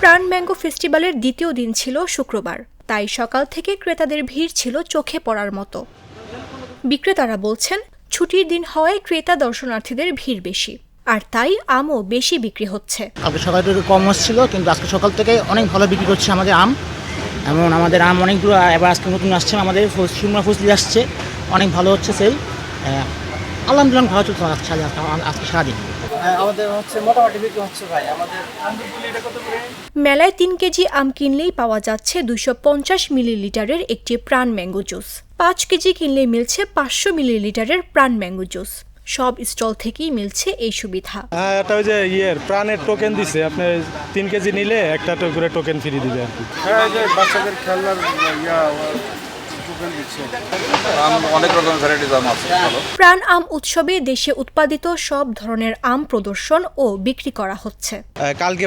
প্রাণ ম্যাঙ্গো ফেস্টিভ্যালের দ্বিতীয় দিন ছিল শুক্রবার, তাই সকাল থেকে ক্রেতাদের ভিড় ছিল চোখে পড়ার মতো। বিক্রেতারা বলছেন, ছুটির দিন হওয়ায় ক্রেতা দর্শনার্থীদের ভিড় বেশি, আর তাই আমও বেশি বিক্রি হচ্ছে। কালকে সকালে একটু কম আসছিল, কিন্তু আজকে সকাল থেকে অনেক ভালো বিক্রি করছে আমাদের আম। এমন আমাদের আম অনেকগুলো এবার আজকে নতুন আসছে, আমাদের সুরমা ফসলি আসছে, অনেক ভালো হচ্ছে সেল। আলহামদুলিল্লাহ ভালো চলছে আজকে সারাদিন। আমাদের মোটামুটি বিক্রি হচ্ছে ভাই। আমাদের মেলায় ৩ কেজি আম কিনলেই পাওয়া যাচ্ছে ২৫০ মিলিলিটারের একটি প্রাণ ম্যাঙ্গো জুস। ৫ কেজি কিনলেই মিলছে ৫০০ মিলিলিটারের প্রাণ ম্যাঙ্গো জুস। সব স্টল থেকেই মিলছে এই সুবিধা। এটা ওই যে প্রাণের টোকেন দিছে, আপনি 3 কেজি নিলে একটা করে টোকেন ফ্রি দিবে আর কি। হ্যাঁ, যে বাচ্চাদের খেলনার টোকেন দিচ্ছে। অনেক রকমের ভ্যারাইটিস আম আছে। প্রাণ আম উৎসবে দেশে উৎপাদিত সব ধরনের আম প্রদর্শন ও বিক্রি করা হচ্ছে। কালকে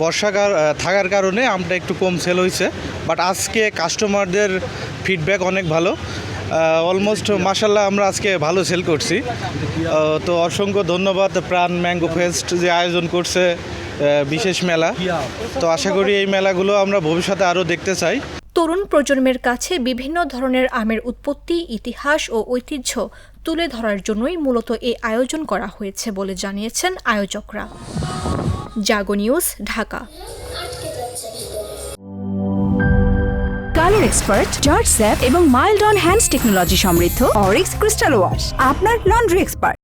বর্ষাকাল থাকার কারণে আমটা একটু কম সেল হয়েছে, বাট আজকে কাস্টমারদের ফিডব্যাক অনেক ভালো। অলমোস্ট মাশাল্লাহ আমরা আজকে ভালো সেল করছি। তো অসংখ্য ধন্যবাদ প্রাণ ম্যাঙ্গো ফেস্ট যে আয়োজন করছে বিশেষ মেলা। তো আশা করি এই মেলাগুলো আমরা ভবিষ্যতে আরও দেখতে চাই। তরুণ প্রজন্মের কাছে বিভিন্ন ধরনের আমের উৎপত্তি, ইতিহাস ও ঐতিহ্য তুলে ধরার জন্যই মূলত এই আয়োজন করা হয়েছে বলে জানিয়েছেন আয়োজকরা। Jago news, Dhaka. Colour expert, জর্জ স্যাপ এবং মাইল্ড অন হ্যান্ডস টেকনোলজি সমৃদ্ধ অরিক্স ক্রিস্টাল ওয়াশ আপনার লন্ড্রি এক্সপার্ট।